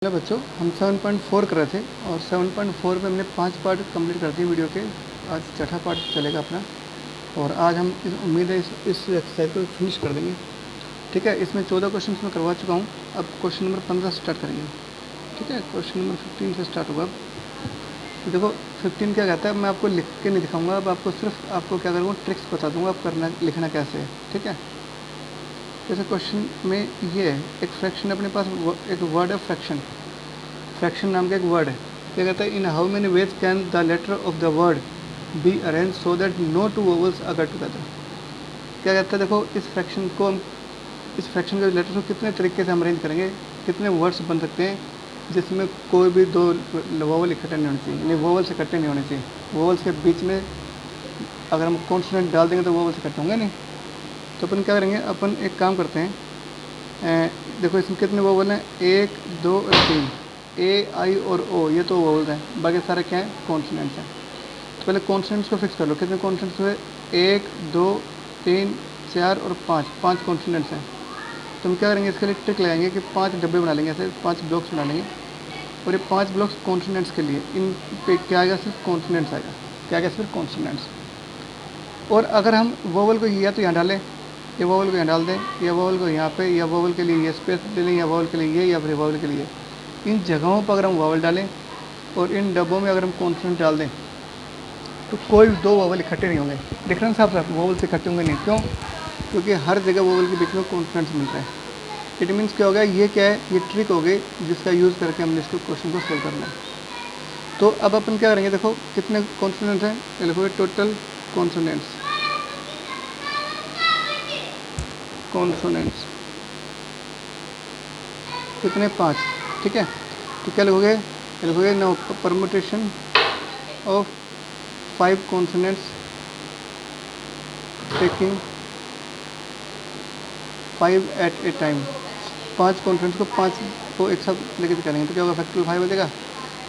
Hello बच्चों, हम 7.4 कर रहे थे और 7.4 में हमने 5 पार्ट कंप्लीट कर दिए वीडियो के। आज छठा पार्ट चलेगा अपना और आज हम उम्मीद है इस एक्सरसाइज को फिनिश कर देंगे। ठीक है, इसमें 14 क्वेश्चन मैं करवा चुका हूँ। अब क्वेश्चन नंबर 15 से स्टार्ट करेंगे। ठीक है, क्वेश्चन नंबर 15 से स्टार्ट होगा। तो देखो 15 क्या कहता है, मैं आपको लिख के नहीं दिखाऊँगा। अब आपको सिर्फ आपको क्या करूँगा, ट्रिक्स बता दूँगा आप करना लिखना कैसे है। ठीक है, जैसे क्वेश्चन में ये है, एक फ्रैक्शन अपने पास, एक वर्ड है फ्रैक्शन नाम का एक वर्ड है। क्या कहता है, in how many ways can the letter of the word be arrange so that no two vowels occur together. क्या कहता है, देखो इस फ्रैक्शन के लेटर को कितने तरीके से हम अरेंज करेंगे, कितने वर्ड्स बन सकते हैं जिसमें कोई भी दो वोवल इकट्ठे नहीं होने चाहिए, नहीं वोवल्स इकट्ठे नहीं होने चाहिए। वोवल्स के बीच में अगर हम कॉन्सोनेंट डाल देंगे तो वोवल्स इकट्ठे होंगे नहीं। तो अपन क्या करेंगे, अपन एक काम करते हैं, देखो इसमें कितने वोवल हैं, 1 2 और 3, ए आई और ओ, ये तो वोवल्स हैं, बाकी सारे क्या हैं, कॉन्सोनेंट्स हैं। तो पहले कॉन्सोनेंट्स को फिक्स कर लो, कितने कॉन्सोनेंट्स हुए, 1 2 3 4 और 5 कॉन्सोनेंट्स हैं। तो हम क्या करेंगे, इसके लिए ट्रिक लगाएंगे कि 5 डब्बे बना लेंगे, ऐसे 5 ब्लॉक्स बना लेंगे और ये 5 ब्लॉक्स कॉन्सोनेंट्स के लिए, इन पे क्या आएगा, सिर्फ कॉन्सोनेंट्स आएगा। क्या आएगा, सिर्फ कॉन्सोनेंट्स। और अगर हम वोवल को या तो यहाँ डालें, ये वोवल को यहाँ डाल दें, या वोवल को यहाँ पे, या वोवल के लिए ये स्पेस दे लें, या वोवल के लिए ये, या फिर वोवल के लिए इन जगहों पर अगर हम वोवल डालें और इन डब्बों में अगर हम कॉन्सोनेंट डाल दें तो कोई दो वोवल इकट्ठे नहीं होंगे। डिफरेंस साफ साफ, वोवल से इकट्ठे होंगे नहीं। क्यों? क्योंकि हर जगह वोवल के बीच में कॉन्सोनेंट्स मिल रहे हैं। इट मीन्स क्या हो गया, ये क्या है, ये ट्रिक हो गई जिसका यूज़ करके हमने इसको क्वेश्चन को सोल्व करना है। तो अब अपन क्या करेंगे, देखो कितने कॉन्सोनेंट्स हैं, ये लिखोगे टोटल कॉन्सोनेंट्स कितने, 5। ठीक है, तो क्या लिखोगे now permutation of 5 consonants taking 5 at a time. 5 consonants को 5 को एक साथ लेके करेंगे तो क्या होगा, फैक्टोरियल 5 हो जाएगा।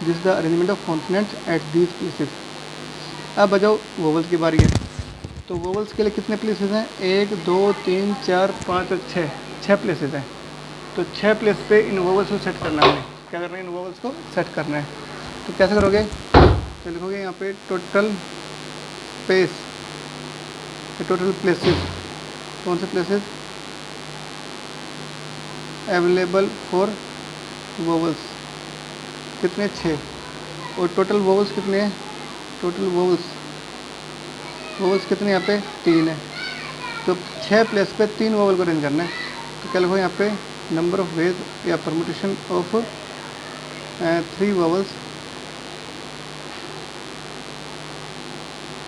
This the arrangement of consonants at these places. अब बजाओ वोवल्स की बारी है। तो वोवल्स के लिए कितने प्लेसेस हैं, 1 2 3 4 5 और 6 प्लेसेस हैं। तो 6 प्लेस पे इन वोवल्स को सेट करना है। क्या करना है, इन वोवल्स को सेट करना है। तो कैसे करोगे, तो लिखोगे यहाँ पे टोटल स्पेस, टोटल प्लेसेस, कौन से प्लेसेस अवेलेबल फॉर वोवल्स, कितने, 6। और टोटल वोवल्स कितने हैं, टोटल वोवल्स कितने यहाँ पे, 3 है। तो 6 प्लेस पे 3 वोवल को अरेंज करना है। तो क्या लिखो यहाँ पे, नंबर ऑफ वेज या permutation of 3 vowels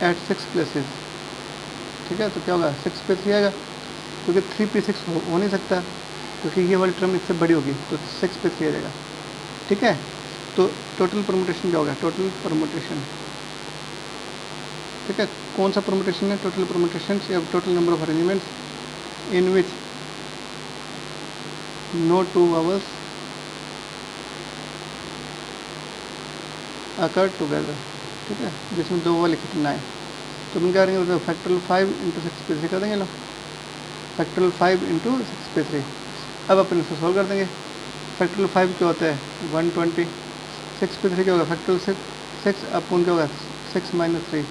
at 6 places. ठीक है, तो क्या होगा, 6 पे 3 आएगा, क्योंकि 3 पे 6 हो नहीं सकता, क्योंकि ये वाली टर्म इससे बड़ी होगी, तो 6 पे 3 आ जाएगा। ठीक है, तो टोटल परमुटेशन क्या होगा, टोटल परमुटेशन। ठीक है, कौन सा परमुटेशन है, टोटल परमुटेशन या total number of arrangements in which no 2 vowels occur together. ठीक है, जिसमें 2 वोवल इकट्ठे ना आए। तो हम क्या करेंगे, फैक्टोरियल 5 इंटू 6 पे 3 कर देंगे लो, फैक्टोरियल 5 इंटू 6 पे 3। अब अपन इसको सोल्व कर देंगे। फैक्टोरियल 5 क्या होता है, 120, 6 पे 3 क्या होगा, फैक्टोरियल 6 अपन क्या होगा, 6 माइनस 3।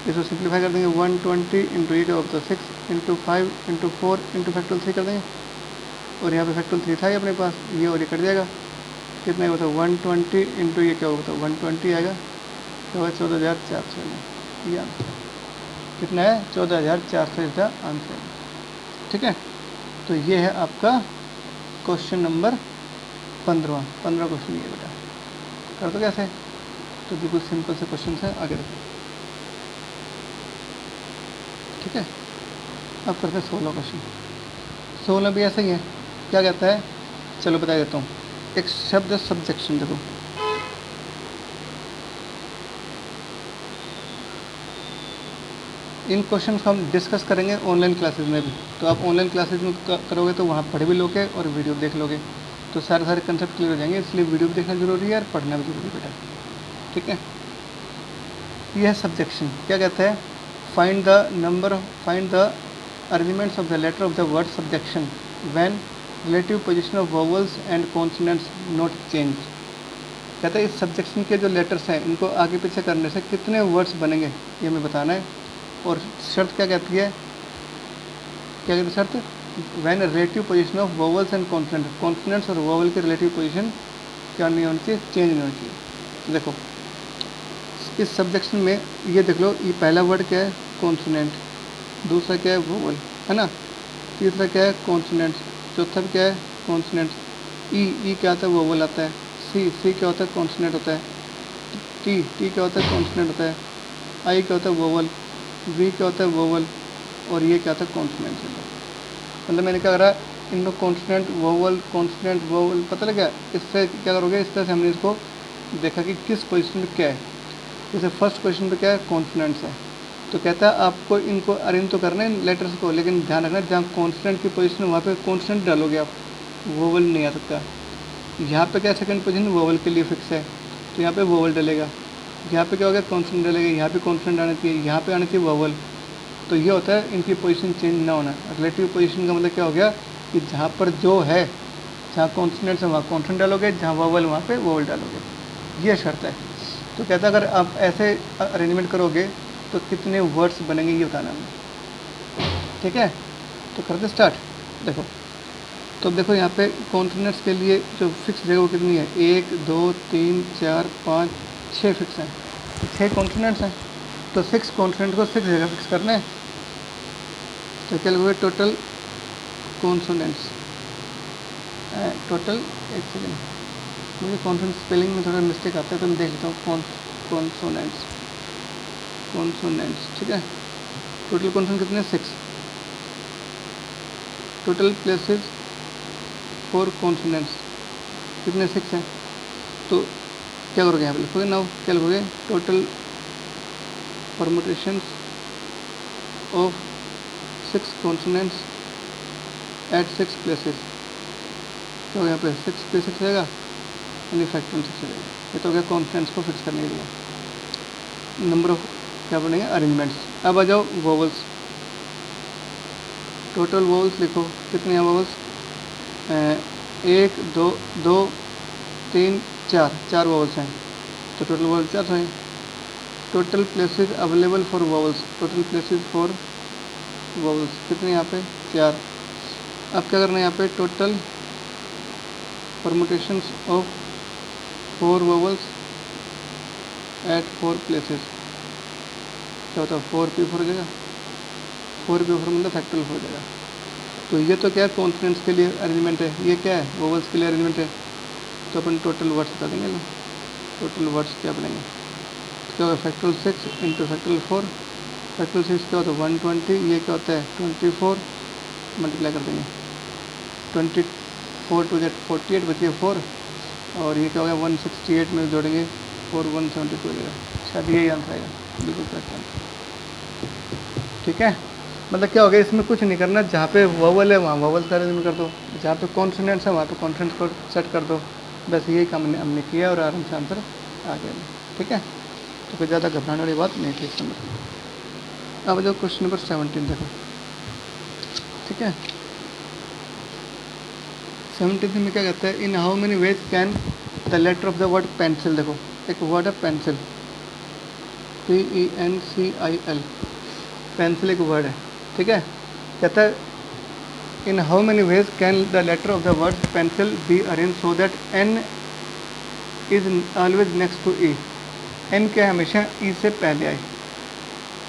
इसको सिंप्लीफाई कर देंगे, 120 इंटू ये क्या होता है, 6 इंटू 5 इंटू 4 इंटू फैक्टोरियल 3 कर देंगे। और यहाँ पे फैक्टोरियल 3 था ही अपने पास, ये और ये कट जाएगा, कितना होता है, 120 इंटू ये क्या होता है, 120 आएगा, क्या होगा, 14,400। ये कितना है, 14,400 इसका आंसर है। ठीक है, तो ये है आपका क्वेश्चन नंबर 15 क्वेश्चन ये बेटा। कर दो कैसे, तो बिल्कुल सिंपल से क्वेश्चन है, आगे देखो। ठीक है, अब करते हैं 16 क्वेश्चन। 16 भी ऐसे ही है। क्या कहता है, चलो बता देता हूँ। एक शब्द है सब्जेक्शन, देखो इन क्वेश्चन को हम डिस्कस करेंगे ऑनलाइन क्लासेस में भी। तो आप ऑनलाइन क्लासेस में करोगे तो वहाँ पढ़ भी लोगे और वीडियो देख लोगे, तो सारे कंसेप्ट क्लियर हो जाएंगे। इसलिए वीडियो भी देखना जरूरी है और पढ़ना भी जरूरी है बेटा। ठीक है, यह है सब्जेक्शन। क्या कहता है, find the arrangements of the letter of the word subjection when relative position of vowels and consonants not change. कहता है इस सब्जेक्शन के जो लेटर्स हैं इनको आगे पीछे करने से कितने वर्ड्स बनेंगे ये हमें बताना है। और शर्त क्या कहती है, क्या कहती है शर्त, when relative position of vowels and consonants और वोवल की रिलेटिव पोजीशन क्या नहीं होनी चाहिए, चेंज नहीं होनी चाहिए। देखो इस सब्जेक्शन में ये देख लो, ये पहला वर्ड क्या है, कॉन्सोनेंट, दूसरा क्या है वोवल, है ना, तीसरा क्या है कॉन्सोनेंट्स, चौथा क्या है कॉन्सोनेंट्स, ई क्या आता है वोवल आता है, सी क्या होता है कॉन्सोनेंट होता है, टी क्या होता है कॉन्सोनेंट होता है, आई क्या होता है वोवल, वी क्या होता है वोवल, और ये क्या होता है कॉन्सोनेंट। मतलब मैंने क्या करा, इनको कॉन्सोनेंट वोवल पता लगा, इससे क्या करोगे, इस तरह से हमने इसको देखा कि किस पोजीशन पे क्या है। जैसे फर्स्ट क्वेश्चन पे क्या है कॉन्सोनेंट्स है, तो कहता है आपको इनको अरेंज तो करना है लेटर्स को, लेकिन ध्यान रखना जहाँ कॉन्सोनेंट की पोजीशन वहाँ पे कॉन्सोनेंट डालोगे आप, वोवल नहीं आ सकता। यहाँ पे क्या सेकंड पोजीशन वोवल के लिए फिक्स है, तो यहाँ पे वोवल डलेगा। यहाँ पे क्या होगा कॉन्सोनेंट डलेगा, यहाँ पे कॉन्सोनेंट आना चाहिए, यहाँ पे आना चाहिए वोवल। तो ये होता है इनकी पोजीशन चेंज ना होना। रिलेटिव पोजीशन का मतलब क्या हो गया कि जहाँ पर जो है, जहाँ कॉन्सोनेंट्स है वहाँ कॉन्सोनेंट डालोगे, जहाँ वोवल वहाँ पे वोवल डालोगे, ये शर्त है। तो कहता है अगर आप ऐसे अरेंजमेंट करोगे तो कितने वर्ड्स बनेंगे ये बताना हमें, ठीक है। तो करते स्टार्ट। देखो तो अब देखो यहाँ पे कॉन्सोनेंट्स के लिए जो फिक्स जगह वो कितनी है, 1 2 3 4 5 6 फिक्स हैं, 6 कॉन्सोनेंट्स हैं। तो 6 कॉन्सोनेंट को 6 जगह फिक्स करना है। तो क्या लगेगा टोटल कॉन्सोनेंट्स, टोटल, एक सेकेंड मुझे कॉन्सोनेंट स्पेलिंग में थोड़ा मिस्टेक आता है तो मैं देख लेता हूँ, कॉन्सोनेंट्स, ठीक है। टोटल कॉन्सोनेंट कितने, 6, टोटल प्लेसेस 4 कॉन्सोनेंट्स कितने, 6 हैं। तो क्या करोगे यहाँ पे लिखोगे, नाउ क्या लिखोगे, total permutations of 6 consonants at 6 places. क्या होगा यहाँ पे 6 प्लेसेस रहेगा, यानी फैक्टर 6 रहेगा। ये तो हो गया कॉन्सोनेंट्स को फिक्स करने के लिए। नंबर ऑफ क्या बनेंगे अरेंजमेंट्स। अब आ जाओ वोवल्स, टोटल वोवल्स लिखो कितने हैं वोवल्स, 1 2 3 4 वोवल्स हैं, तो टोटल वोवल्स 4 हैं। Total places available for vowels, total places for vowels कितने यहाँ पे, 4। अब क्या करना है यहाँ पे, total permutations of 4 vowels at 4 places. क्या होता है 4p4 हो जाएगा, 4p4 मतलब फैक्टोरियल हो जाएगा। तो ये तो क्या है कॉन्सोनेंट्स के लिए अरेंजमेंट है, ये क्या है वोवल्स के लिए अरेंजमेंट है। तो अपन टोटल वर्ड्स बता देंगे ना, टोटल वर्ड्स क्या बनेंगे, तो क्या होगा फैक्टोरियल 6 इंटू फैक्टोरियल 4, फैक्टोरियल 6 क्या होता है 120, ये क्या होता है 24, मल्टीप्लाई कर देंगे, 24 टू गेट 48 बचिए 4, और ये क्या होगा 168 में जोड़ेंगे 4 172 हो जाएगा। शायद यही आंसर आएगा, बिल्कुल करेक्ट आंसर, ठीक है। मतलब क्या हो गया, इसमें कुछ नहीं करना, जहाँ पे वोवल है वहाँ वोवल का अरेंजमेंट कर दो, जहाँ पे कॉन्सोनेंट्स है वहाँ पे कॉन्सोनेंट्स को सेट कर दो, बस यही काम हमने किया और आराम से आंसर आ गया, ठीक है। तो कोई ज़्यादा घबराने वाली बात नहीं थी इस नंबर। अब जो क्वेश्चन नंबर 17 देखो, ठीक है। 17 में क्या कहता है, in how many ways can the letter of the word pencil, देखो एक वर्ड है पेंसिल, PENCIL, पेंसिल एक वर्ड है, ठीक है। कहता है in how many ways can the letter of the word pencil be arrange so that N is always next to E। N क्या है, हमेशा E से पहले आए,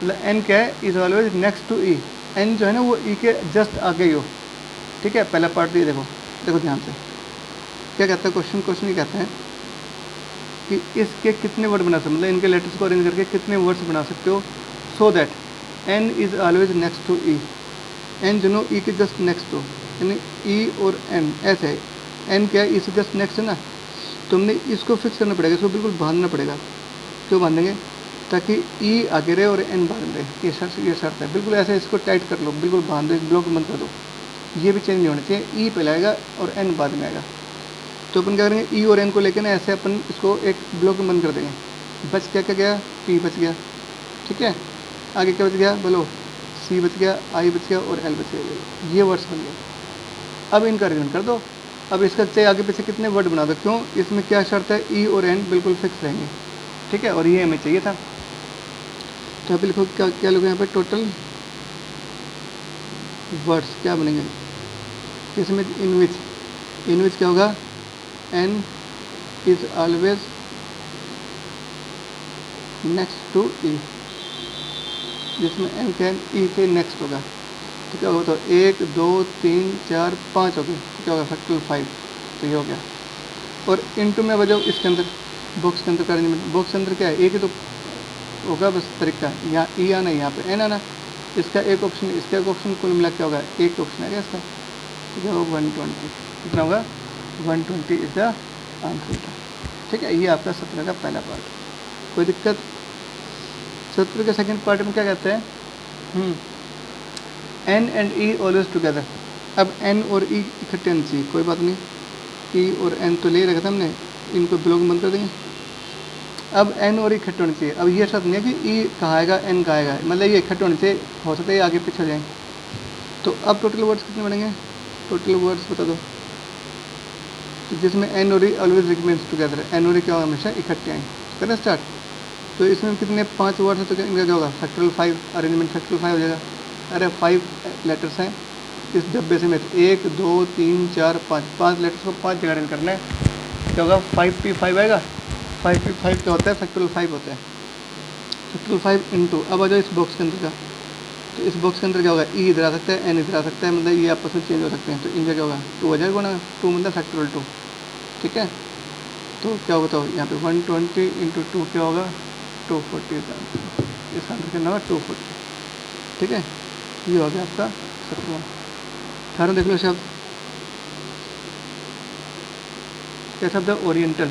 मतलब N क्या है, is always next to E। N जो है ना वो E के जस्ट आगे ही हो, ठीक है। पहला पार्ट ये देखो ध्यान से क्या कहता है क्वेश्चन ये कहते हैं कि इसके कितने वर्ड बना सकते, मतलब इनके लेटर्स को अरेंज करके कितने वर्ड्स बना सकते हो, so that N is always next to E। N जो नो E के जस्ट नेक्स्ट हो, यानी E और N ऐसे है, N क्या है E से जस्ट नेक्स्ट है ना, तुमने इसको फिक्स करना पड़ेगा, इसको बिल्कुल बांधना पड़ेगा। क्यों बांधेंगे, ताकि E आगे रहे और N बाद में रहे, ये शर्त है। बिल्कुल ऐसे इसको टाइट कर लो, बिल्कुल बांध दो, ब्लॉक बंद कर दो, ये भी चेंज नहीं होना चाहिए, E पहले आएगा और N बाद में आएगा। तो अपन क्या करेंगे, E और N को लेकर ना ऐसे अपन इसको एक ब्लॉक में बंद कर देंगे, बच क्या क्या गया, P बच गया, ठीक है। आगे क्या बच गया बोलो, C बच गया, I बच गया और L बच गया, ये वर्ड्स बन गए, अब इनका अरेंजमेंट कर दो। अब इसका चाहिए आगे पीछे कितने वर्ड बना दो, क्यों, इसमें क्या शर्त है, ई और एन बिल्कुल फिक्स रहेंगे, ठीक है, और ये हमें चाहिए था। तो आप लिखो क्या क्या लोगे यहाँ पे, टोटल वर्ड्स क्या बनेंगे इसमें, इन विच क्या होगा, N is always next to E, जिसमें एन क्या ई के नेक्स्ट होगा, तो क्या होगा, तो 1 2 3 4 5 हो गए, तो क्या होगा, फैक्टोरियल 5, तो ये हो गया। और इनटू में बजाओ इसके अंदर, बॉक्स के अंदर का अरेंजमेंट, बॉक्स के अंदर क्या है, एक ही तो होगा बस तरीका, यहाँ ई आना, यहाँ पे एन आना, इसका एक ऑप्शन, इसका एक ऑप्शन, कुल मिला क्या होगा, एक ऑप्शन है इसका, तो क्या होगा 120, कितना होगा 120 इज द आंसर, ठीक है। ये आपका 17 का पहला पार्ट, कोई दिक्कत। 17 के सेकंड पार्ट में क्या कहते हैं, N and E always together. अब एन और ई इकट्ठे होने चाहिए, कोई बात नहीं, ई और एन तो ले रखा था हमने, इनको ब्लॉक बंद कर देंगे। अब एन और ई इकट्ठे होने चाहिए। अब ये शर्त नहीं है कि ई कहाँ आएगा एन कहाँ आएगा, मतलब ये इकट्ठे होने चाहिए, हो सकता है आगे पीछे हो जाएँ। तो अब टोटल वर्ड्स कितने बनेंगे, टोटल वर्ड्स बता दो, तो जिसमें एन और ई ऑलवेज रिमेन्स टुगेदर, एन और ई क्या होगा, हमेशा इकट्ठे आएँ, करें स्टार्ट। तो इसमें कितने 5 वर्ड्स हैं, तो इनका क्या होगा, फैक्टोरियल 5, अरेंजमेंट फैक्टोरियल 5 हो जाएगा। अरे 5 लेटर्स हैं इस डब्बे से, में 1 2 3 4 5, 5 लेटर्स को 5 जगह अरेंज करना है, क्या होगा 5p5 आएगा। 5p5 क्या होता है, फैक्टोरियल 5 होता है, फैक्टोरियल 5 इंटू, अब आ जाओ इस बॉक्स के अंदर का, तो इस बॉक्स के अंदर क्या होगा, ई इधर आ सकता है, एन इधर आ सकता है, मतलब ये आपस में चेंज हो सकते हैं, तो इनका क्या होगा 2 आ जाएगा गुणा, 2 मतलब फैक्टोरियल 2, ठीक है। तो क्या होगा, तो यहाँ पे 120 इंटू 2 क्या होगा 240, इसका आंसर कितना होगा 240, ठीक है। ये हो गया आपका 17वां। 18 देख लो शब्द, क्या शब्द है, ओरिएंटल,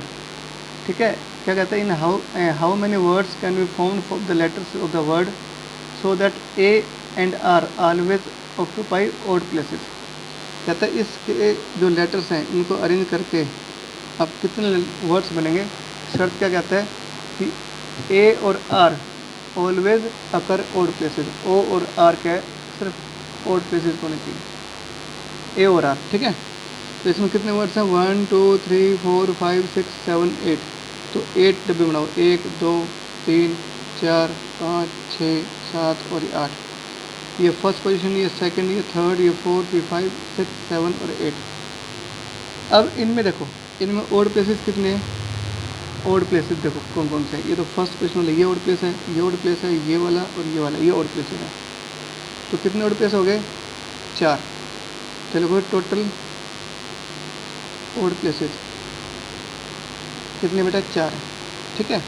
ठीक है। क्या कहता है, in how many words can be found for the letters of the word so that A and R always occupy odd places. कहता है इसके जो लेटर्स हैं इनको अरेंज करके अब कितने वर्ड्स बनेंगे, शर्त क्या कहता है कि ए और R always occur odd places, O और आर क्या है, सिर्फ ऑड प्लेसेस होने चाहिए, ए और आर, ठीक है। तो इसमें कितने वर्ड्स हैं, 1 2 3 4 5 6 7 8, तो 8 डब्बे बनाओ, 1 2 3 4 5 6 7 और ये 8, ये फर्स्ट पोजीशन, ये सेकंड, ये थर्ड, ये फोर्थ, ये 5 6 7 और 8। अब इनमें देखो, इनमें ऑड प्लेसेस कितने हैं, ऑड प्लेसेस देखो कौन कौन से हैं, ये तो फर्स्ट पोजीशन वाला ये ऑड प्लेस है, ये ऑड प्लेस है, ये वाला और ये वाला, ये ऑड प्लेस है। तो कितने ऑड प्लेस हो गए, 4। चलो कोई टोटल ऑड प्लेसेस कितने बेटा, 4 है, ठीक है।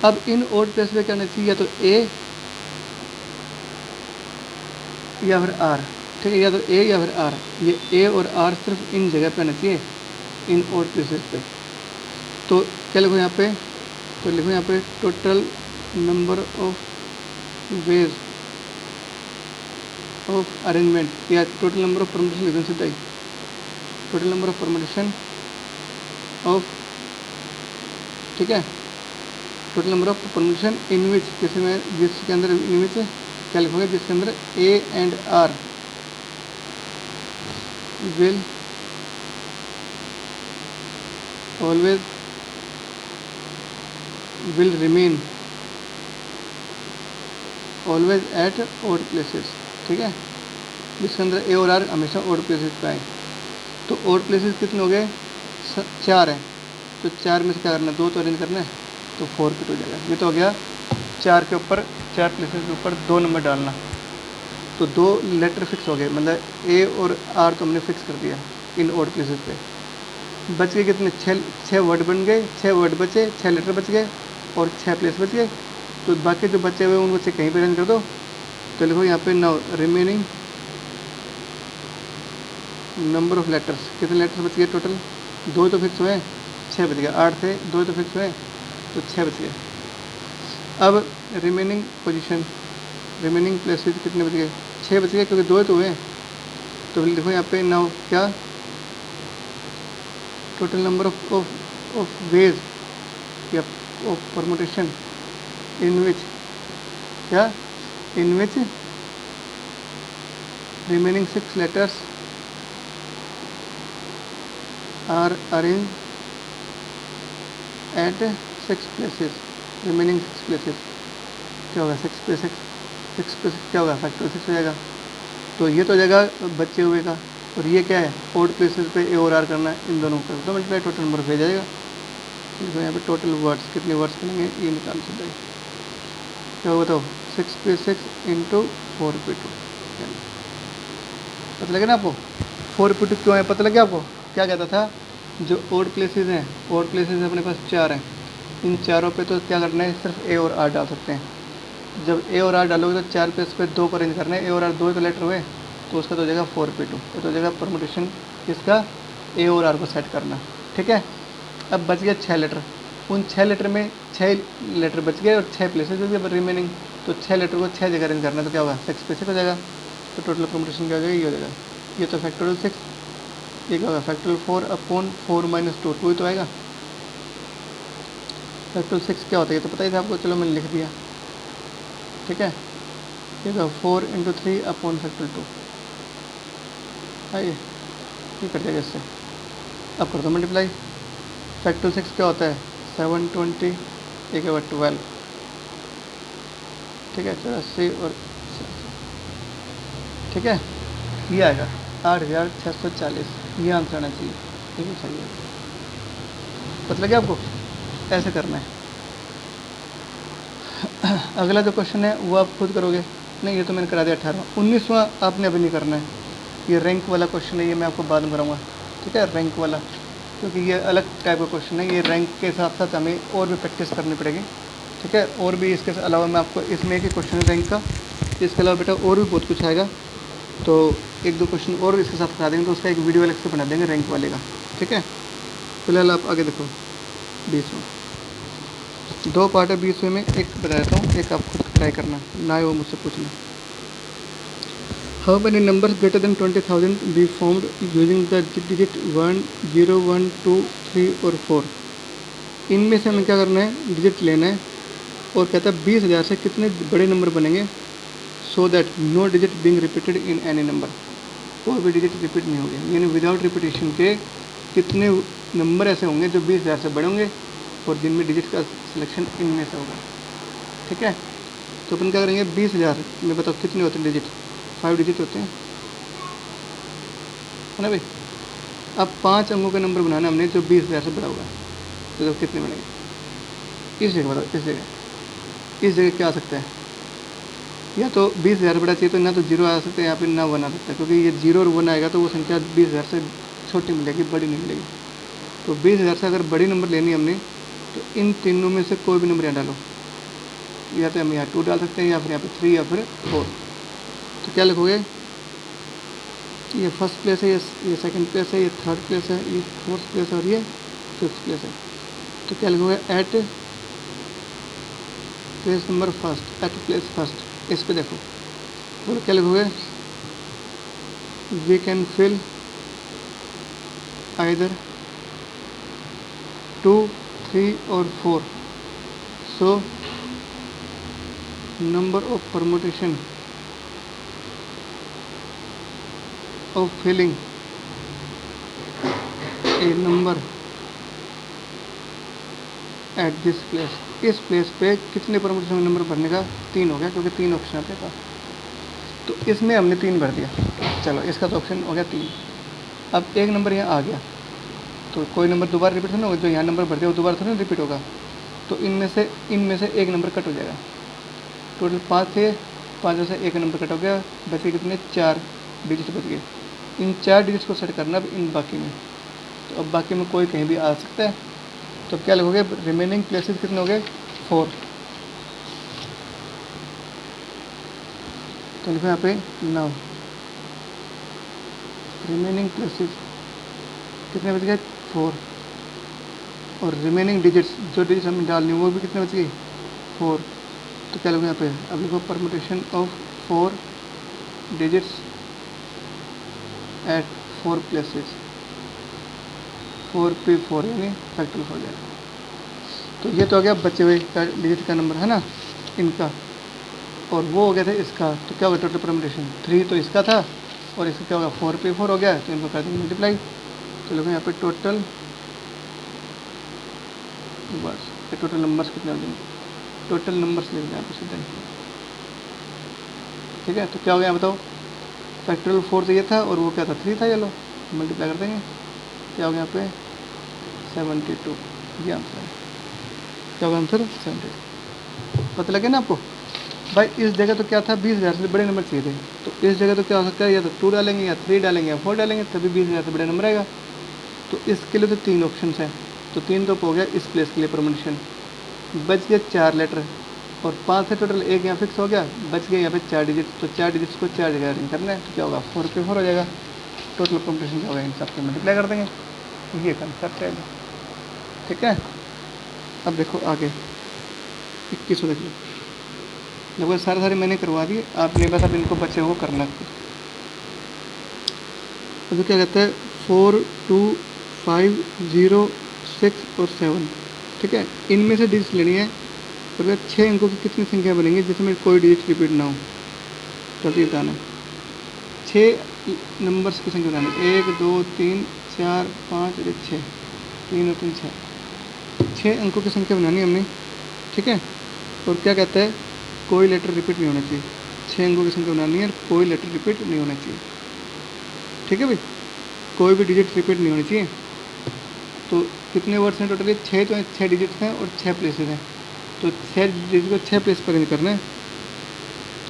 अब इन ऑड प्लेस पे क्या होना चाहिए, या तो ए या फिर आर, ठीक है, या तो ए या फिर आर, ये ए और आर सिर्फ इन जगह पे आना चाहिए, इन ऑड प्लेसेस पे। तो क्या लिखो यहाँ पे, तो लिखो यहाँ पे total number of ways of arrangement, या टोटल नंबर ऑफ परमुटेशन लिखो सीधा ही, total number of permutation of, ठीक है, total number of permutation in which, किसी में जिसके अंदर इन विच क्या लिखोगे, जिसके अंदर A and R will always will remain always at odd places, ठीक है, जिसके अंदर ए और आर हमेशा ऑड प्लेसेस पे आए। तो ऑड प्लेसेस कितने हो गए, 4 हैं, तो 4 में से क्या करना है, 2 तो अरेंज करना है, तो 4 फिट हो जाएगा। ये तो हो गया 4 के ऊपर, 4 प्लेसेस के ऊपर 2 नंबर डालना, तो 2 लेटर फिक्स हो गए, मतलब ए और आर तो हमने फिक्स कर दिया इन ऑड प्लेसेस पे। बच गए कितने, 6 वर्ड बन गए, 6 वर्ड बचे, 6 लेटर बच गए और 6 प्लेस बच गए। तो बाकी जो बचे हुए उनको कहीं पर अरेंज कर दो। तो लिखो यहाँ पे now remaining number of letters, कितने लेटर्स बच गए टोटल, 2 तो फिक्स हुए, 6 बच गए, 8 थे, 2 तो फिक्स हुए, तो 6 बच गए। अब रिमेनिंग पोजीशन, रिमेनिंग प्लेसेस कितने बच गए, 6 बच गए, क्योंकि 2 तो हुए। तो लिखो यहाँ पे नाउ क्या, टोटल नंबर ऑफ वेज या ऑफ परमुटेशन इन विच, क्या, in which remaining 6 letters are arrange at 6 places, remaining 6 places. क्या होगा 6 प्लेसेस, 6 प्लेसेस क्या होगा फैक्टर 6 हो जाएगा। तो ये तो हो जाएगा बचे हुए का, और ये क्या है ओड प्लेसेस पे ए और आर करना है, इन दोनों का तो मल्टीप्लाई टोटल नंबर भेज जाएगा। देखो यहाँ पे टोटल वर्ड्स कितने वर्ड्स बनेंगे ये निकाल सकते हैं। क्या होगा बताओ 6 पे 6 इंटू 4 पे 2, पता लगे ना आपको 4 पे 2 क्यों है पता लगे आपको। क्या कहता था जो ओड प्लेसेस हैं, ओड प्लेसेस अपने पास 4 हैं, इन चारों पे तो क्या करना है सिर्फ ए और आर डाल सकते हैं। जब ए और आर डालोगे तो 4 प्लेस पे 2 को अरेंज करना है, ए और आर 2 तो लेटर हुए तो उसका तो हो जाएगा 4 पे 2, तो हो जाएगा परमुटेशन इसका ए और आर को सेट करना। ठीक है, अब बच गया 6 लेटर, उन 6 लेटर में 6 लेटर बच गए और 6 प्लेसेस बच गए रिमेनिंग, तो 6 लेटर को 6 जगह अरेंज करना है तो क्या होगा 6 पे 6 हो जाएगा। तो टोटल परमुटेशन क्या हो जाएगा ये हो जाएगा, ये तो फैक्टोरियल 6, ये क्या होगा फैक्टोरियल 4 अपॉन 4 माइनस 2, 2 ही तो आएगा। फैक्टोरियल 6 क्या होता है ये तो पता ही था आपको, चलो मैंने लिख दिया। ठीक है, ये तो 4 इंटू 3 अपॉन फैक्टोरियल 2, आइए ये कर जाएगा इससे। अब कर दो मल्टीप्लाई, फैक्टोरियल 6 क्या होता है 720 एक 12, ठीक है 84 और 86, ठीक है ये आएगा 8640, ये आंसर आना चाहिए। ठीक है सही है, पता लगे आपको ऐसे करना है। अगला जो क्वेश्चन है वो आप खुद करोगे, नहीं ये तो मैंने करा दिया 18वां, 19वां आपने अभी नहीं करना है, ये रैंक वाला क्वेश्चन है, ये मैं आपको बाद में कराऊंगा। ठीक है रैंक वाला, क्योंकि ये अलग टाइप का क्वेश्चन है, ये रैंक के साथ साथ हमें और भी प्रैक्टिस करनी पड़ेगी। ठीक है, और भी इसके अलावा मैं आपको इसमें एक ही क्वेश्चन है रैंक का, इसके अलावा बेटा और भी बहुत कुछ आएगा, तो एक दो क्वेश्चन और इसके साथ करा देंगे, तो उसका एक वीडियो अलग से बना देंगे रैंक वाले का। ठीक है, फिलहाल आप आगे देखो 20वां, 2 पार्ट है 20वें में, एक बता देता हूँ, एक आप खुद ट्राई करना ना वो मुझसे पूछना। How many numbers greater than 20,000 B formed using the digit 1 0 1 2 3 और 4। इनमें से हमें क्या करना है डिजिट लेना है, और कहता है 20,000 से कितने बड़े नंबर बनेंगे, so that no digit being repeated in any number, कोई भी डिजिट रिपीट नहीं होगी, यानी विदाउट रिपीटेशन के कितने नंबर ऐसे होंगे जो 20,000 से बड़े होंगे और जिनमें डिजिट का सिलेक्शन इनमें से होगा। ठीक है, तो अपन क्या करेंगे 20,000 में बताओ कितने होते हैं डिजिट, 5 डिजिट होते हैं है ना भाई। अब 5 अंकों का नंबर बनाना हमने जो 20,000 से बड़ा होगा, तो कितने बनेंगे इस जगह बताओ, इस जगह क्या आ सकता है, या तो 20,000 बड़ा चाहिए तो ना तो 0 आ सकता है या फिर ना 1 आ सकता है, क्योंकि ये 0 और 1 आएगा तो वो संख्या 20,000 से छोटी मिलेगी, बड़ी नहीं मिलेगी। तो 20,000 से अगर बड़ी नंबर लेनी है हमने तो इन तीनों में से कोई भी नंबर यहाँ डालो, या तो हम यहाँ 2 डाल सकते हैं या फिर यहाँ पे 3 या फिर 4। तो क्या लिखोगे, ये फर्स्ट प्लेस है, ये सेकंड प्लेस है, ये थर्ड प्लेस है, ये फोर्थ प्लेस है और ये फिफ्थ प्लेस है। तो क्या लिखोगे at place number first, at place first, इस पे देखो। तो क्या लिखोगे वी कैन फिल आइदर 2 3 और 4, सो number of permutation of filling a number at this place, इस प्लेस पे कितने परमुटेशन नंबर भरने का 3 हो गया, क्योंकि 3 ऑप्शन आपके पास, तो इसमें हमने 3 भर दिया, चलो इसका तो ऑप्शन हो गया 3। अब एक नंबर यहाँ आ गया तो कोई नंबर दोबारा रिपीट नहीं होगा, जो यहाँ नंबर भर दिया वो दोबारा थोड़ी रिपीट होगा, तो इनमें से एक नंबर कट हो जाएगा। टोटल 5 थे, 5 से एक नंबर कट हो गया, बचे कितने 4 डिजिट बच गए। इन 4 डिजिट को सेट करना अब इन बाकी में, तो अब बाकी में कोई कहीं भी आ सकता है। तो क्या लिखोगे रिमेनिंग प्लेसेस कितने हो गए 4, तो लिखो यहाँ पे नाउ रिमेनिंग प्लेसेस कितने बच गए 4, और रिमेनिंग डिजिट्स जो डिजिट हमें डालनी वो भी कितने बच गई 4। तो क्या लिखो यहाँ पे, अब लिखो permutation of 4 digits at 4 places, 4 पे 4 यानी फैक्टोरियल हो जाएगा। तो ये तो हो गया बचे हुए का डिजिट का नंबर है ना इनका, और वो हो गया था इसका, तो क्या होगा टोटल परमुटेशन 3 तो इसका था और इसका क्या होगा 4 पे 4 हो गया, तो इनको कर देंगे मल्टीप्लाई। तो लिखो यहाँ पे टोटल वर्ड्स, टोटल नंबर्स कितने हो जाएंगे, टोटल नंबर्स लिख दें यहाँ पे सीधा। ठीक है, तो क्या हो गया बताओ, फैक्टोरियल 4 चाहिए था और वो क्या था 3 था, चलो मल्टीप्लाई कर देंगे, क्या हो गया यहाँ पे 72, ये आंसर है। क्या होगा आंसर 72। पता लगे ना आपको भाई, इस जगह तो क्या था 20,000 से बड़े नंबर चाहिए थे, तो इस जगह तो क्या हो सकता है, या तो 2 डालेंगे या 3 डालेंगे या 4 डालेंगे, तभी 20,000 से बड़ा नंबर आएगा। तो इसके लिए तो 3 ऑप्शन हैं, तो 3 तो हो गया इस प्लेस के लिए परमुटेशन, बच गए 4 लेटर और 5 से टोटल 1 यहाँ फिक्स हो गया, बच गए यहाँ पे 4 डिजिट, तो 4 डिजिट्स को 4 जगह रिंग करना है, तो क्या होगा 4 पे 4 हो जाएगा, टोटल परमुटेशन क्या होगा इन सब पे मल्टीप्लाई कर देंगे, ये कंसेप्ट है। ठीक है, अब देखो आगे 21 देख लो, लगभग सारे मैंने करवा दिए, आपने बस अब इनको बचे हुए करना है। अभी क्या कहता है 4, 2, 5, 0, 6 और 7। ठीक है, इनमें से डिजिट लेनी है, और अगर 6 अंकों की कितनी संख्या बनेंगी जिसमें कोई डिजिट रिपीट ना हो, जल्दी बताना। 6 नंबर्स की संख्या बनानी, 1, 2, 3, 4, 5 और 6, 3 और 3 6 अंकों की संख्या बनानी है हमने। ठीक है, और क्या कहता है कोई लेटर रिपीट नहीं होना चाहिए, 6 अंकों की संख्या बनानी है और कोई लेटर रिपीट नहीं होना चाहिए। ठीक है भाई, कोई भी डिजिट रिपीट नहीं होनी चाहिए। तो कितने वर्ड्स हैं टोटली 6, तो 6 डिजिट्स हैं और 6 प्लेसेस हैं, तो 6 डिजिट को 6 प्लेस पर अरेंज करना है,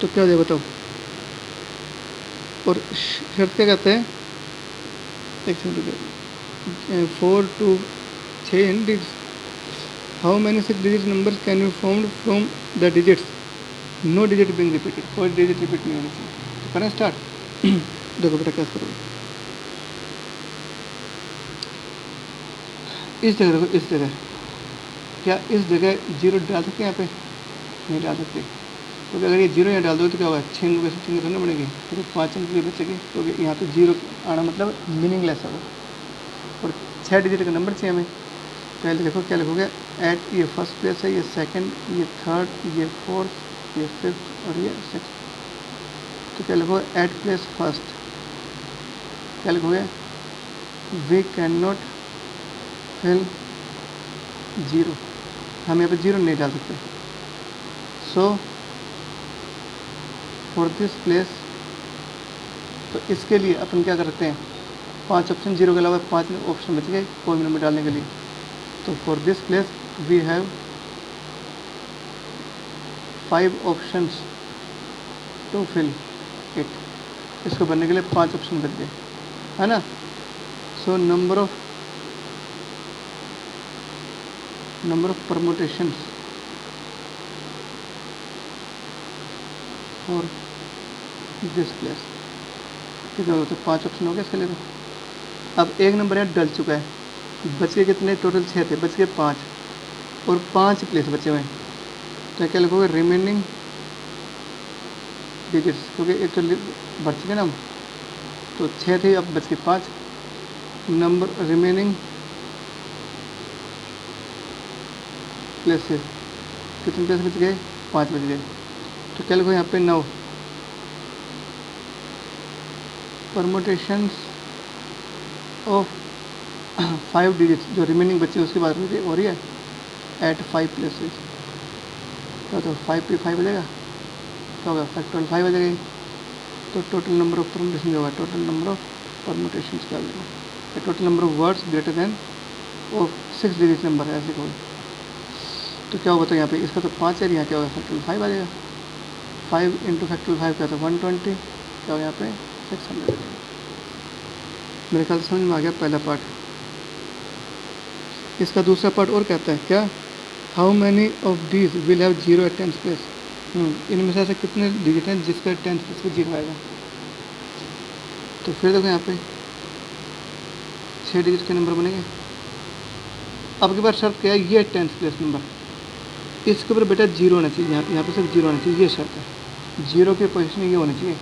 तो क्या हो जाए बताओ। और शर्त क्या कहते हैं, एक second, 4, 2, 6 in digits, how many 6 digit numbers can you found from the digits, no digit being repeated, कोई डिजिट रिपीट नहीं होनी चाहिए। तो करें स्टार्ट। देखो बेटा क्या करोगे, इस जगह देखो, इस जगह क्या इस जगह 0 डाल सकते हैं, यहाँ पे नहीं डाल सकते, क्योंकि अगर ये 0 यहाँ डाल दो तो क्या होगा 6 अंकों की संख्या करनी पड़ेगी, तो 5 अंक की बचेगी, क्योंकि यहाँ पे 0 आना मतलब मीनिंगलेस है वो, और 6 डिजिट का नंबर चाहिए हमें। पहले देखो क्या लिखोगे, एट, ये फर्स्ट प्लेस है, ये सेकंड, ये थर्ड, ये फोर्थ, ये फिफ्थ और ये सिक्स। तो क्या लिखोगे एट प्लेस फर्स्ट, क्या लिखोगे, वी कैन नॉट फिल 0, हम यहाँ पे 0 नहीं डाल सकते, सो फॉर दिस प्लेस, तो इसके लिए अपन क्या करते हैं 5 ऑप्शन, 0 के अलावा 5 ऑप्शन बच गए कोई नंबर डालने के लिए, तो for this place we have 5 options to fill it, इसको बनने के लिए 5 ऑप्शन बच गए, है ना। सो number of permutations for this place, कितने होते 5 ऑप्शन हो गए इसके लिए। तो अब एक नंबर यहाँ डल चुका है, बच गए कितने, टोटल 6 थे, बच गए 5 और 5 प्लेस बचे हुए हैं, तो क्या लिखोगे रिमेनिंग डिजिट्स, क्योंकि एक तो बढ़ चुके ना हम, तो 6 थे अब बच गए 5, नंबर रिमेनिंग प्लेसेस, कितने प्लेस बच गए 5 बच गए, तो क्या लिखो यहाँ पे 9 परमुटेशंस ऑफ 5 डिजिट्स, जो रिमेनिंग बच्चे उसकी बात हो रही है, एट 5 प्लेसेस, क्या तो 5 पे 5 बजेगा, क्या होगा फैक्टोरियल 5 बजेगा, तो टोटल नंबर ऑफ परमुटेशन होगा, टोटल नंबर ऑफ परमुटेशन क्या होगा, total number of words greater than of 6 digit number है, ऐसे कहो, तो क्या होगा, तो यहाँ पे इसका तो 5 है, यहाँ क्या होगा फैक्टोरियल 5 आ जाएगा, 5 इंटू फैक्टोरियल 5 क्या था 120, क्या होगा यहाँ पे 600। मेरे ख्याल से समझ में आ गया पहला पार्ट। इसका दूसरा पार्ट और कहता है क्या, how many of these will have 0 at 10th place, इनमें से ऐसे कितने डिजिट हैं जिसका 10th प्लेस पे 0 आएगा। तो फिर देखो यहाँ पे 6 डिजिट के नंबर बनेंगे। अब के बाद शर्त क्या है, ये 10th प्लेस नंबर, इसके ऊपर बेटा 0 होना चाहिए, यहाँ पे सिर्फ 0 होना चाहिए, ये शर्त है, 0 की पोजीशन ये होनी चाहिए।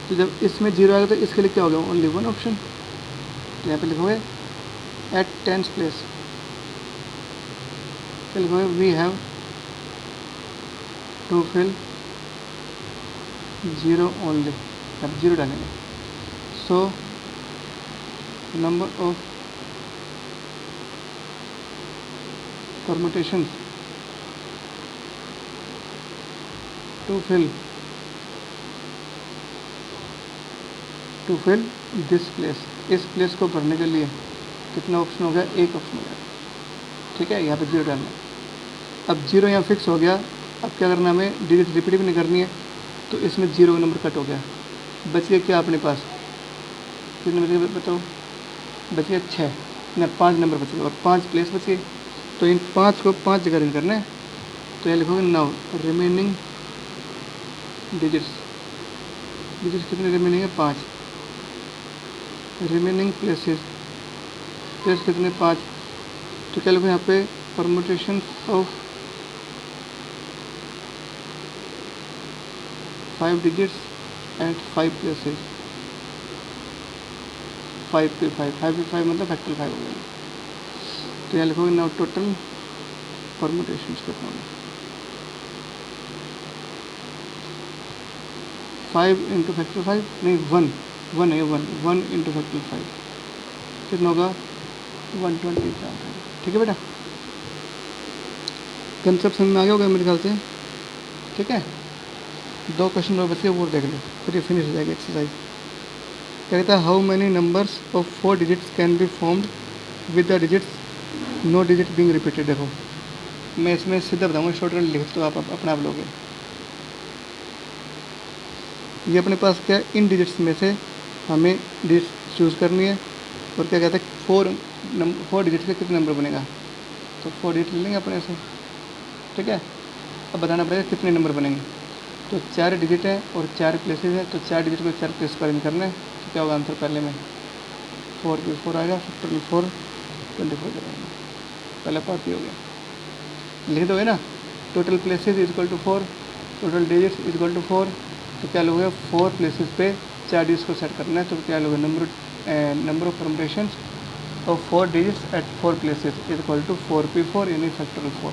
तो जब इसमें 0 आएगा तो इसके लिए क्या होगा, ओनली 1 ऑप्शन, तो यहाँ पे लिखोगे एट 10th प्लेस, क्या लिखोगे we have to fill 0 only, अब 0 डालेंगे, so number of permutation to fill this place, इस प्लेस को भरने के लिए कितना ऑप्शन हो गया, एक ऑप्शन हो गया। ठीक है, यहाँ पे 0 डालना है। अब 0 यहाँ फिक्स हो गया। अब क्या करना, हमें डिजिट रिपीट भी नहीं करनी है, तो इसमें 0 का नंबर कट हो गया। बच गया क्या अपने पास, कितने बच गए बताओ, बच गया 6 ना, 5 नंबर बच गए और 5 प्लेस बच गए। तो इन 5 को 5 जगह रन करना है। तो यहाँ लिखोगे नाउ रिमेनिंग डिजिट्स, डिजिट्स कितने रिमेनिंग है, 5। रिमेनिंग प्लेसेस, प्लेस कितने, 5। तो क्या लिखो यहाँ पे, permutation of 5 digits at 5 places, 5 पे 5, 5 पे 5 मतलब फैक्टर 5 हो गया। तो यहाँ लिखोगे नाउ टोटल परमुटेशन कितना होगा, 5 इंटू फैक्टर 5 नहीं 1 है, 1 इंटू फैक्टर 5 कितना होगा, 120। ठीक है बेटा, कंसेप्ट समझ में आ गया होगा मेरे ख्याल से। ठीक है, 2 क्वेश्चन और बचे, वो देख लो फिर ये फिनिश हो जाएगी एक्सरसाइज। कहता है how many numbers of 4 digits can be formed with the digits no digit being repeated. देखो मैं इसमें सीधा बताऊँगा, शॉर्टकट लिख तो आप अपने आप लोगे। ये अपने पास क्या है, इन डिजिट्स में से हमें डिजिट्स चूज़ करनी है। और क्या कहते हैं, 4 डिजिट से कितने नंबर बनेगा, तो 4 डिजिट ले लेंगे अपने से। ठीक है, अब बताना पड़ेगा कितने नंबर बनेंगे। तो 4 डिजिट है और 4 प्लेसेस है, तो 4 डिजिट को 4 प्लेस पर अरेंज करना है। तो क्या होगा आंसर, पहले में 4 पे 4 आएगा, फैक्टर 4 24 करेंगे। पहला पार्ट ये हो गया, लिख दोगे ना, total places is equal to 4, total digits is equal to 4। तो क्या लोगे, 4 प्लेसेस पे 4 डिजिट्स को सेट करना है। तो क्या लोगे, number of permutations of 4 digits at 4 places is equal to 4 पे 4 यानी फैक्टर 4।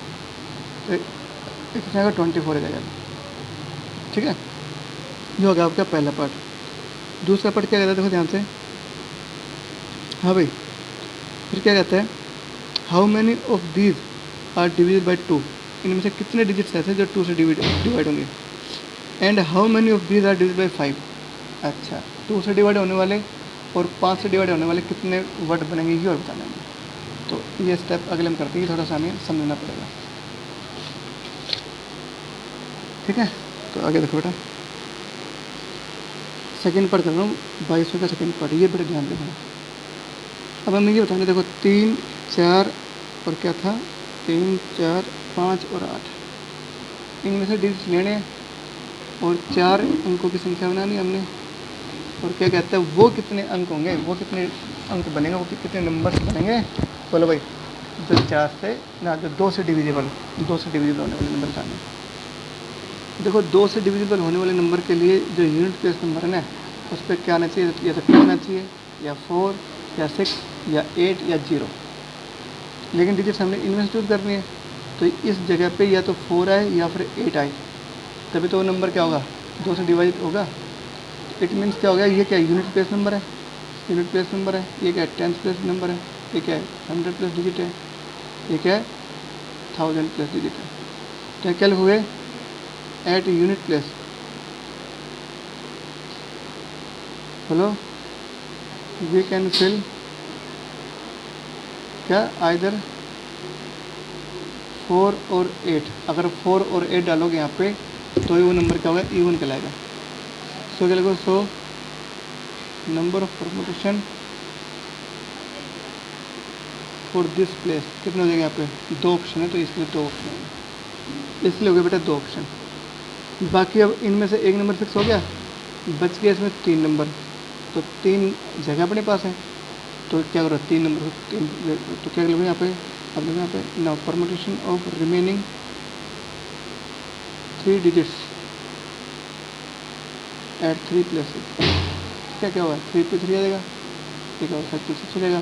तो कितना आएगा, 24 आ जाएगा। ठीक है, ये हो गया आपका पहला पार्ट। दूसरा पार्ट क्या कहता है, देखो ध्यान से। हाँ भाई, फिर क्या कहता है, how many of these are divided by 2, इनमें से कितने डिजिट्स ऐसे जो 2 से डिवाइड होंगे। And how many of these are divided by 5। अच्छा, 2 से डिवाइड होने वाले और 5 से डिवाइड होने वाले कितने वर्ड बनेंगे ये और बताना है। तो ये स्टेप अगले में करते हैं, थोड़ा सा हमें समझना पड़ेगा। ठीक है, तो आगे देखो बेटा, सेकेंड पार्ट कर रहा हूँ 22 का सेकेंड पार्ट, ये बड़े ध्यान देना। अब हमें ये बताना, देखो 3 4 और क्या था, 3 4 5 और 8, इनमें से डिजिट्स लेने हैं और 4 अंकों की संख्या बनानी है हमने। और क्या कहता है, वो कितने अंक होंगे, वो कितने अंक बनेंगे, वो कितने नंबर्स बनेंगे। बोलो भाई, जो 4 से ना, जो 2 से डिविजिबल होने वाले नंबर बताने। देखो 2 से डिविजिबल होने वाले नंबर के लिए जो यूनिट प्लेस नंबर है ना, उस पर क्या आना चाहिए, या तो 2 आना चाहिए, या 4 या 6 या 8 या 0। लेकिन डिजिट्स हमने इनमें से चूज़ करनी है, तो इस जगह पे या तो 4 आए या फिर 8 आए, तभी तो वो नंबर क्या होगा, 2 से डिवाइड होगा। इट मीन्स क्या हो गया, ये क्या यूनिट प्लेस नंबर है, यूनिट प्लेस नंबर है। ये क्या है, 10 प्लेस नंबर है। ये क्या है, 100 प्लस डिजिट है। ये क्या है, 1000 प्लस डिजिट है। तो क्या लिखोगे, at unit place, hello, we can fill क्या, आइदर 4 और 8। अगर 4 और 8 डालोगे यहाँ पे तो ये वो नंबर क्या होगा, इवन कहलाएगा। सो क्या लिखो, सो number of permutation for this place कितने हो जाएंगे, यहाँ पे 2 ऑप्शन है तो इसलिए 2 ऑप्शन है, इसलिए हो गया बेटा 2 ऑप्शन। बाकी अब इनमें से एक नंबर फिक्स हो गया, बच गया इसमें 3 नंबर। तो 3 जगह अपने पास है, तो क्या करो, 3 नंबर 3, तो क्या लोगे यहाँ पे, अब लोगे यहाँ पे now permutation of remaining 3 digits at 3 places. क्या क्या होगा, 3 पे 3 आ जाएगा, ठीक है, फैक्टर 6 हो जाएगा।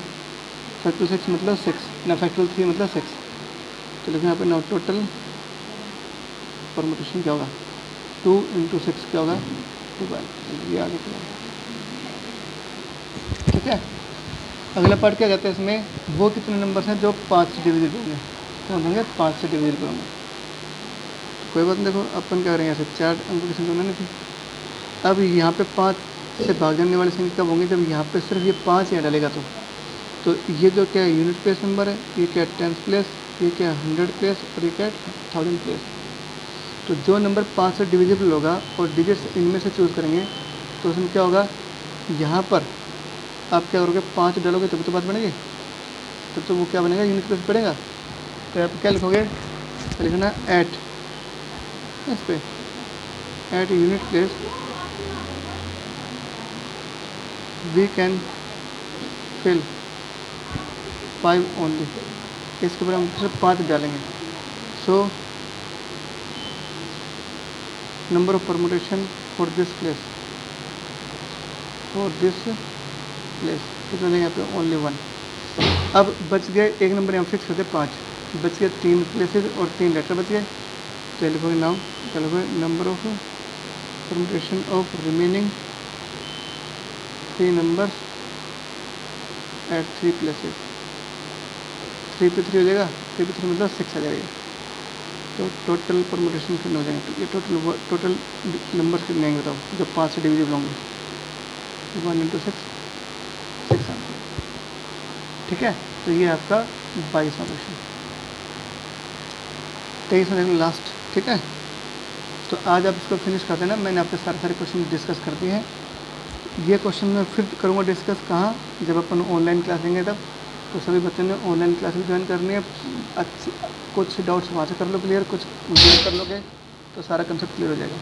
फैक्टर 6 मतलब 6 ना, फैक्टर 3 मतलब 6। तो लिखो यहाँ पे नाउ टोटल परमुटेशन क्या होगा, 2 इंटू 6 क्या होगा, 12। ये आगे क्या, ठीक है। अगला पार्ट क्या कहते हैं इसमें, वो कितने नंबर्स हैं जो 5 से डिविजिबल होंगे, तो हम होंगे 5 से डिविजिबल होंगे। तो कोई बात नहीं, देखो अपन क्या करेंगे, ऐसे 4 अंकों की संख्या बनानी थी। अब यहाँ पे 5 से भाग जाने वाली संख्या कब होंगी, जब यहाँ पे सिर्फ ये 5 यहाँ डालेगा तो ये जो क्या है यूनिट प्लेस नंबर है, ये क्या है 10th प्लेस, ये क्या है 100 प्लेस और ये क्या है 1000 प्लेस। तो जो नंबर 5 से डिविजिबल होगा और डिजिट्स इनमें से चूज़ करेंगे, तो उसमें क्या होगा, यहाँ पर आप क्या करोगे, 5 डालोगे तब तो बात बनेगी, तो वो क्या बनेगा, यूनिट प्लेस पड़ेगा। तो आप क्या लिखोगे, लिखना एट, इस पे at unit place we can fill 5 only, इसके ऊपर हम सिर्फ 5 डालेंगे। So number of permutation for this place, कितना देंगे यहाँ पे, ओनली 1। अब बच गए एक नंबर यहाँ फिक्स करते 5, बच गए 3 प्लेसेस और 3 लेटर बच गए। तो लिखोगे नाउ, क्या लिखोगे, number of permutation of remaining 3 numbers at 3 places. 3 पे 3 हो जाएगा, 3 पे 3 मतलब 6 आ जाएगा। तो टोटल परमुटेशन कितने हो जाएंगे, तो ये टोटल नंबर्स कितने आएंगे बताओ, जो 5 से डिविजिबल होंगे, 1 × 6 आंसर। ठीक है, तो ये आपका 22वां क्वेश्चन, 23वां लास्ट। ठीक है, तो आज आप इसको फिनिश कर देना। मैंने आपके सारे क्वेश्चन डिस्कस कर दिए हैं। ये क्वेश्चन मैं फिर करूँगा डिस्कस कहाँ, जब अपन ऑनलाइन क्लास लेंगे तब। तो सभी बच्चों ने ऑनलाइन क्लास भी ज्वाइन करनी है। अच्छी कुछ डाउट्स वहाँ से कर लो क्लियर, कुछ क्लियर कर लोगे तो सारा कंसेप्ट क्लियर हो जाएगा।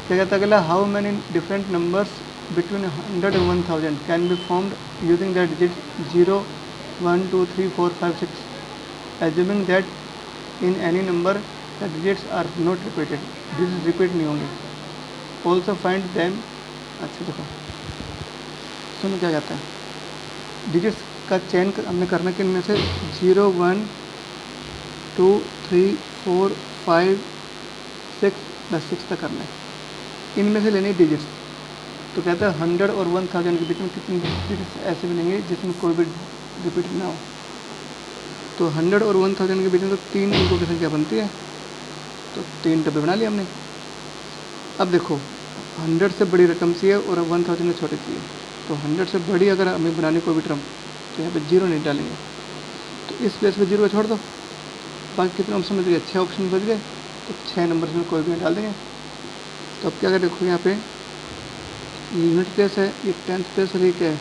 क्या कहता है अगला, how many different numbers between 100 and 1000 can be formed using the digit 0, 1, 2, 3, 4, 5, 6, assuming that in any number the digits are not repeated, digit repeat नहीं होंगे, ऑल्सो फाइंड दैम। अच्छा देखो, सुनो क्या कहता है, डिजिट्स का चयन हमने करना कि इनमें से 0, 1, 2, 3, 4, 5, 6 बस 6 तक करना है, इनमें से लेनी डिजिट्स। तो कहता है 100 और 1000 के बीच में कितनी डिजिट्स ऐसे मिलेंगे जिसमें कोई भी रिपीट ना हो। तो 100 और 1000 के बीच में तो 3 अंकों की संख्या बनती है, तो 3 डब्बे बना लिए हमने। अब देखो 100 से बड़ी रकम चाहिए और 1000 से छोटी चाहिए, तो 100 से बड़ी अगर हमें बनानी कोई भी टर्म, तो यहाँ पे 0 नहीं डालेंगे, तो इस प्लेस पे 0 छोड़ दो। बाकी कितने ऑप्शन बच गए, 6 ऑप्शन बच गए, तो 6 नंबर में कोई भी डाल देंगे। तो अब क्या करें, देखो यहाँ पे यूनिट प्लेस है, ये 10th प्लेस और ये क्या है,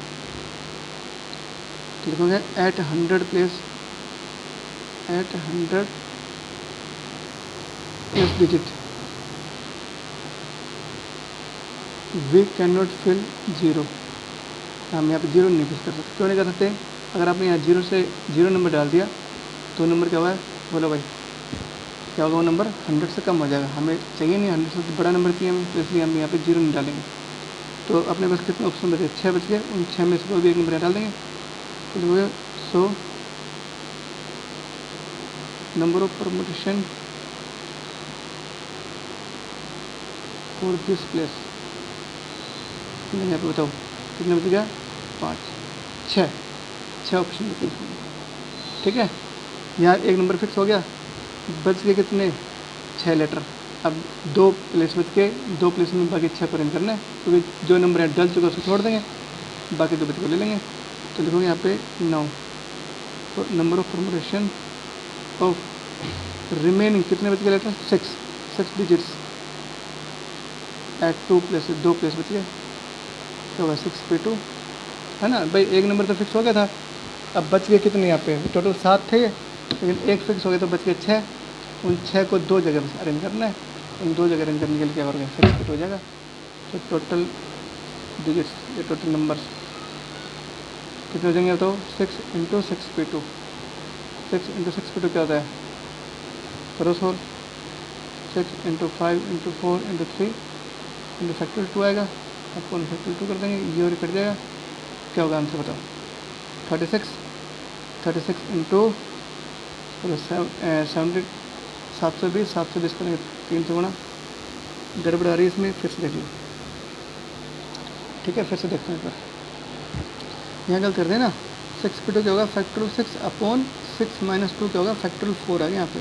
तो लिखोगे at 100 place, at 100 place digit we can not fill 0। हम यहाँ पे 0 नहीं फिल कर सकते। क्यों नहीं कर सकते, अगर आपने यहाँ 0 से 0 नंबर डाल दिया तो नंबर क्या हुआ है, बोलो भाई क्या होगा, वो नंबर 100 से कम हो जाएगा। हमें चाहिए नहीं, 100 से बड़ा नंबर चाहिए हमें, तो इसलिए हम यहाँ पे 0 नहीं डालेंगे। तो अपने पास कितने ऑप्शन बचे, 6 बच गए, उन 6 में से कोई भी एक नंबर डाल देंगे। तो जो है सो number of permutation for this place, यहाँ पे बताओ कितने बच गया, 5, 6 ऑप्शन बचे। ठीक है, यहाँ एक नंबर फिक्स हो गया, बच गए कितने, 6 लेटर। अब 2 प्लेस बच के 2 प्लेस में बाकी 6 पर करना है, क्योंकि जो नंबर है डल चुका उसको छोड़ देंगे, बाकी 2 बच को ले लेंगे। तो लिखोगे यहाँ पे 9, number of permutation of remaining कितने बच गए letter, 6 digits at 2 places, 2 place बच गए, तो होगा 6p2 है ना भाई। एक नंबर तो फिक्स हो गया था, अब बच गए कितने, यहाँ पे टोटल 7 थे, लेकिन एक फिक्स हो गया तो बच गए 6। उन 6 को 2 जगह बस अरेंज करना है, उन 2 जगह अरेंज करने के लिए क्या करोगे, 6p2 हो जाएगा। तो टोटल डिजिट्स, ये टोटल नंबर्स कितने हो जाएंगे, तो 6 × 6p2, 6 × 6p2 क्या होता है, करो सोल, 6 × 5 × 4 × 3 × फैक्टर 2 आएगा, आपको फैक्टर 2 कर देंगे, ये और कट जाएगा, क्या होगा आंसर बताओ, 36 इंटू 70, 720, 720 करेंगे 3 से गुणा, गड़बड़ आ रही है इसमें, फिर से देख लो। ठीक है, फिर से देखते हैं एक बार। यहाँ गलत कर देना, 6 क्या होगा फैक्टोरियल 6/6 माइनस 2 क्या होगा फैक्टोरियल 4 आ गया यहाँ पे।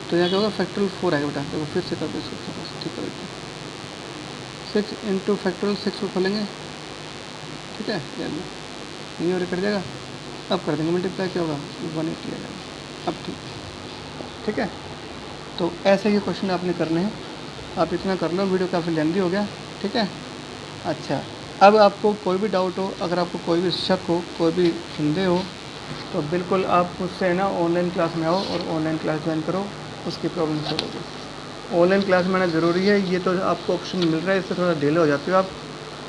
तो यहाँ क्या होगा फैक्टोरियल 4 आएगा बेटा। देखो फिर से कर दो इसको, ठीक है 6 इंटू फैक्टोरियल 6 को खोलेंगे, ठीक है ये और कट जाएगा। अब कर देंगे मल्टीप्लाई, क्या होगा 180 आ जाएगा। अब ठीक है। तो ऐसे ही क्वेश्चन आपने करने हैं, आप इतना कर लो, वीडियो काफ़ी लेंदी हो गया, ठीक है। अच्छा, अब आपको कोई भी डाउट हो, अगर आपको कोई भी शक हो, कोई भी संदेह हो, तो बिल्कुल आप मुझसे ना ऑनलाइन क्लास में आओ और ऑनलाइन क्लास ज्वाइन करो, उसकी प्रॉब्लम सॉल्व होगी। ऑनलाइन क्लास में आना ज़रूरी है, ये तो आपको ऑप्शन मिल रहा है, इससे थोड़ा डिले हो जाती हो आप,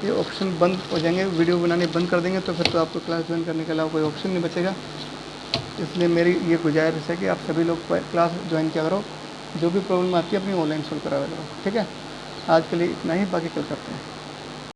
ये ऑप्शन बंद हो जाएंगे, वीडियो बनाने बंद कर देंगे तो फिर तो आपको क्लास ज्वाइन करने के अलावा कोई ऑप्शन नहीं बचेगा। इसलिए मेरी ये गुजारिश है कि आप सभी लोग क्लास ज्वाइन किया करो, जो भी प्रॉब्लम आती है अपनी ऑनलाइन सॉल्व करा करो, ठीक है। आज के लिए इतना ही, बाकी कल करते हैं।